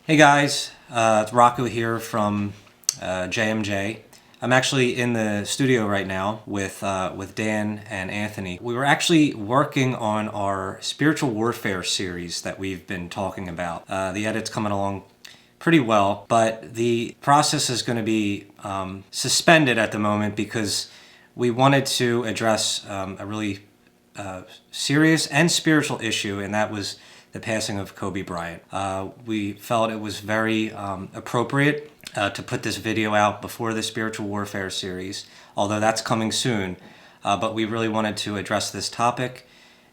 Hey guys, it's Rocco here from JMJ. I'm actually in the studio right now with Dan and Anthony. We were actually working on our spiritual warfare series that we've been talking about. The edit's coming along pretty well, but the process is going to be suspended at the moment because we wanted to address a really serious and spiritual issue, and that was the passing of Kobe Bryant. We felt it was very appropriate to put this video out before the spiritual warfare series, although that's coming soon. But we really wanted to address this topic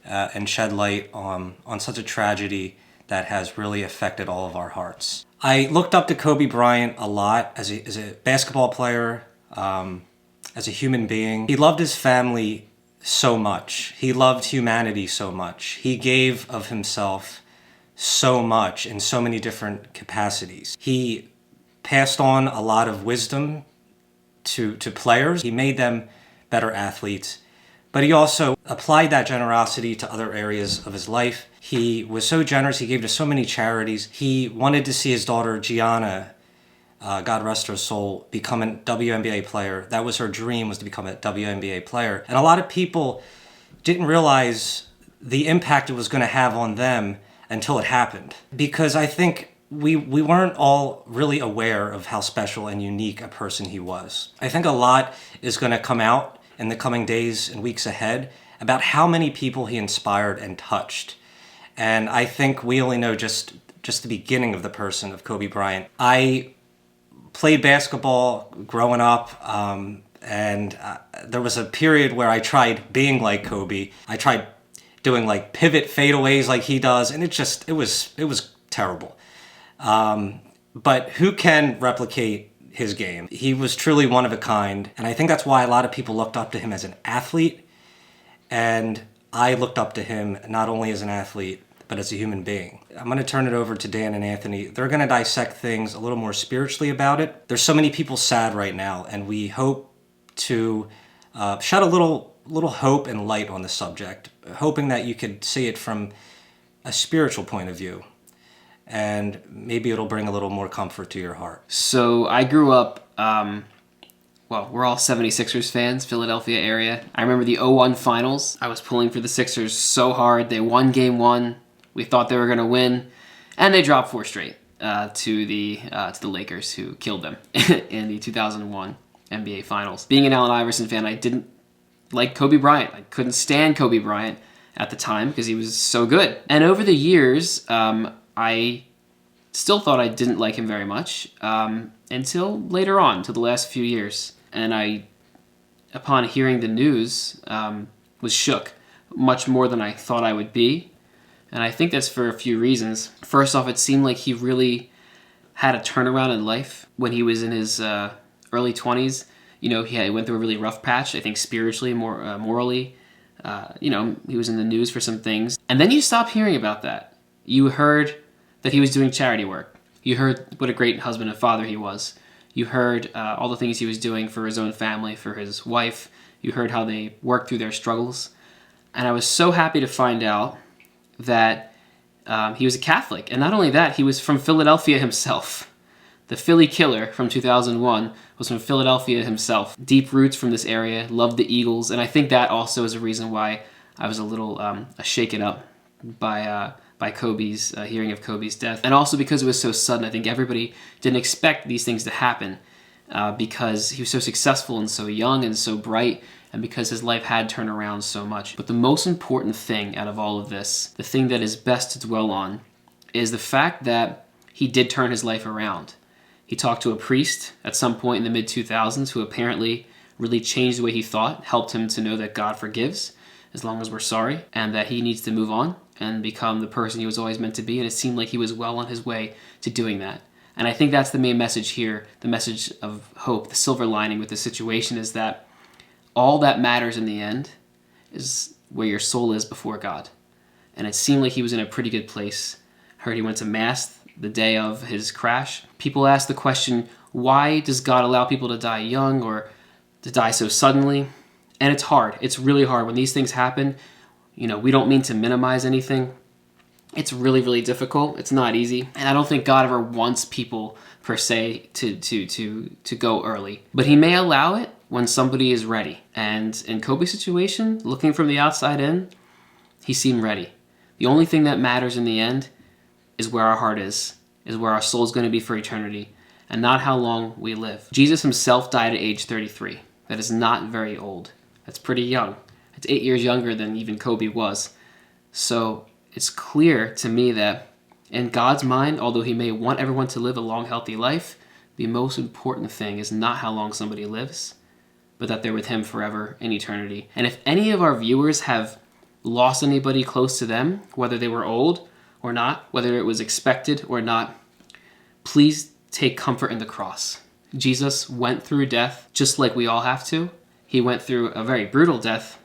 and shed light on such a tragedy that has really affected all of our hearts. I looked up to Kobe Bryant a lot as a basketball player, as a human being. He loved his family so much. He loved humanity so much. He gave of himself so much in so many different capacities. He passed on a lot of wisdom to players. He made them better athletes, but he also applied that generosity to other areas of his life. He was so generous. He gave to so many charities. He wanted to see his daughter Gianna, God rest her soul, become a WNBA player. That was her dream, was to become a WNBA player. And a lot of people didn't realize the impact it was going to have on them until it happened. Because I think we weren't all really aware of how special and unique a person he was. I think a lot is going to come out in the coming days and weeks ahead about how many people he inspired and touched. And I think we only know just the beginning of the person of Kobe Bryant. I played basketball growing up, and there was a period where I tried being like Kobe. I tried doing like pivot fadeaways like he does, and it was terrible. But who can replicate his game? He was truly one of a kind, and I think that's why a lot of people looked up to him as an athlete, and I looked up to him not only as an athlete, but as a human being. I'm going to turn it over to Dan and Anthony. They're going to dissect things a little more spiritually about it. There's so many people sad right now, and we hope to shed a little hope and light on the subject, hoping that you could see it from a spiritual point of view, and maybe it'll bring a little more comfort to your heart. So I grew up, we're all 76ers fans, Philadelphia area. I remember the 0-1 finals. I was pulling for the Sixers so hard. They won game one. We thought they were going to win, and they dropped 4 straight to the Lakers, who killed them in the 2001 NBA Finals. Being an Allen Iverson fan, I didn't like Kobe Bryant. I couldn't stand Kobe Bryant at the time because he was so good. And over the years, I still thought I didn't like him very much until later on, to the last few years. And upon hearing the news, was shook much more than I thought I would be. And I think that's for a few reasons. First off, it seemed like he really had a turnaround in life when he was in his early 20s. You know, he went through a really rough patch, I think spiritually, morally. He was in the news for some things. And then you stop hearing about that. You heard that he was doing charity work. You heard what a great husband and father he was. You heard all the things he was doing for his own family, for his wife. You heard how they worked through their struggles. And I was so happy to find out that he was a Catholic. And not only that, he was from Philadelphia himself. The Philly killer from 2001 was from Philadelphia himself. Deep roots from this area, loved the Eagles. And I think that also is a reason why I was a little shaken up by Kobe's hearing of Kobe's death. And also because it was so sudden. I think everybody didn't expect these things to happen because he was so successful and so young and so bright, and because his life had turned around so much. But the most important thing out of all of this, the thing that is best to dwell on, is the fact that he did turn his life around. He talked to a priest at some point in the mid-2000s who apparently really changed the way he thought, helped him to know that God forgives as long as we're sorry, and that he needs to move on and become the person he was always meant to be. And it seemed like he was well on his way to doing that. And I think that's the main message here, the message of hope, the silver lining with the situation, is that all that matters in the end is where your soul is before God. And it seemed like he was in a pretty good place. Heard he went to Mass the day of his crash. People ask the question, why does God allow people to die young or to die so suddenly? And it's hard. It's really hard. When these things happen, we don't mean to minimize anything. It's really, really difficult. It's not easy. And I don't think God ever wants people, per se, to go early. But he may allow it when somebody is ready. And in Kobe's situation, looking from the outside in, he seemed ready. The only thing that matters in the end is where our heart is where our soul is going to be for eternity, and not how long we live. Jesus himself died at age 33. That is not very old. That's pretty young. It's 8 years younger than even Kobe was. So it's clear to me that in God's mind, although he may want everyone to live a long, healthy life, the most important thing is not how long somebody lives, but that they're with him forever in eternity. And if any of our viewers have lost anybody close to them, whether they were old or not, whether it was expected or not, please take comfort in the cross. Jesus went through death just like we all have to. He went through a very brutal death.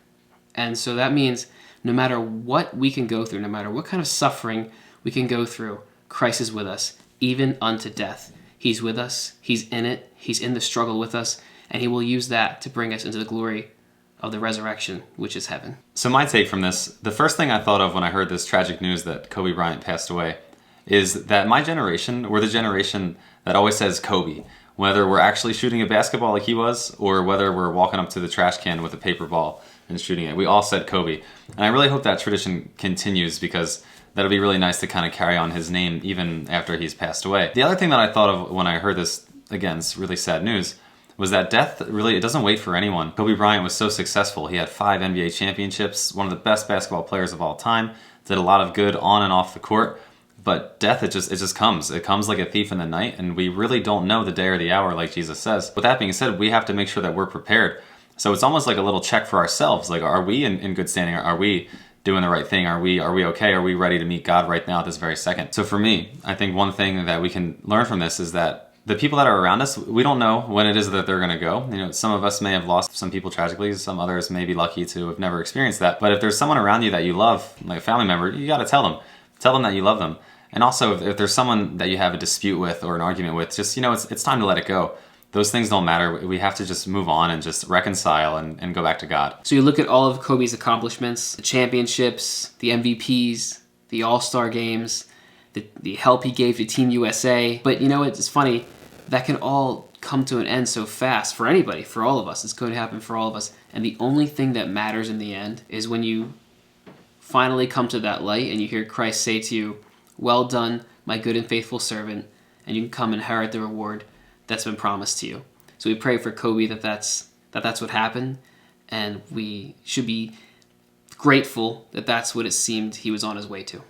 And so that means no matter what we can go through, no matter what kind of suffering we can go through, Christ is with us, even unto death. He's with us. He's in it. He's in the struggle with us. And he will use that to bring us into the glory of the resurrection, which is heaven. So my take from this, the first thing I thought of when I heard this tragic news that Kobe Bryant passed away is that my generation, we're the generation that always says Kobe. Whether we're actually shooting a basketball like he was, or whether we're walking up to the trash can with a paper ball and shooting it. We all said Kobe. And I really hope that tradition continues, because that'll be really nice to kind of carry on his name even after he's passed away. The other thing that I thought of when I heard this, again, it's really sad news, was that death really, it doesn't wait for anyone. Kobe Bryant was so successful. He had 5 NBA championships, one of the best basketball players of all time, did a lot of good on and off the court. But death, it just comes. It comes like a thief in the night, and we really don't know the day or the hour, like Jesus says. With that being said, we have to make sure that we're prepared. So it's almost like a little check for ourselves. Like, are we in good standing? Are we doing the right thing? Are we okay? Are we ready to meet God right now at this very second? So for me, I think one thing that we can learn from this is that the people that are around us, we don't know when it is that they're going to go. You know, some of us may have lost some people tragically. Some others may be lucky to have never experienced that. But if there's someone around you that you love, like a family member, you got to tell them. Tell them that you love them. And also, if there's someone that you have a dispute with or an argument with, just, it's time to let it go. Those things don't matter. We have to just move on and just reconcile and go back to God. So you look at all of Kobe's accomplishments, the championships, the MVPs, the All-Star games, the help he gave to Team USA. But it's funny, that can all come to an end so fast for anybody, for all of us. It's going to happen for all of us. And the only thing that matters in the end is when you finally come to that light and you hear Christ say to you, "Well done, my good and faithful servant," and you can come and inherit the reward that's been promised to you. So we pray for Kobe that's what happened, and we should be grateful that that's what it seemed he was on his way to.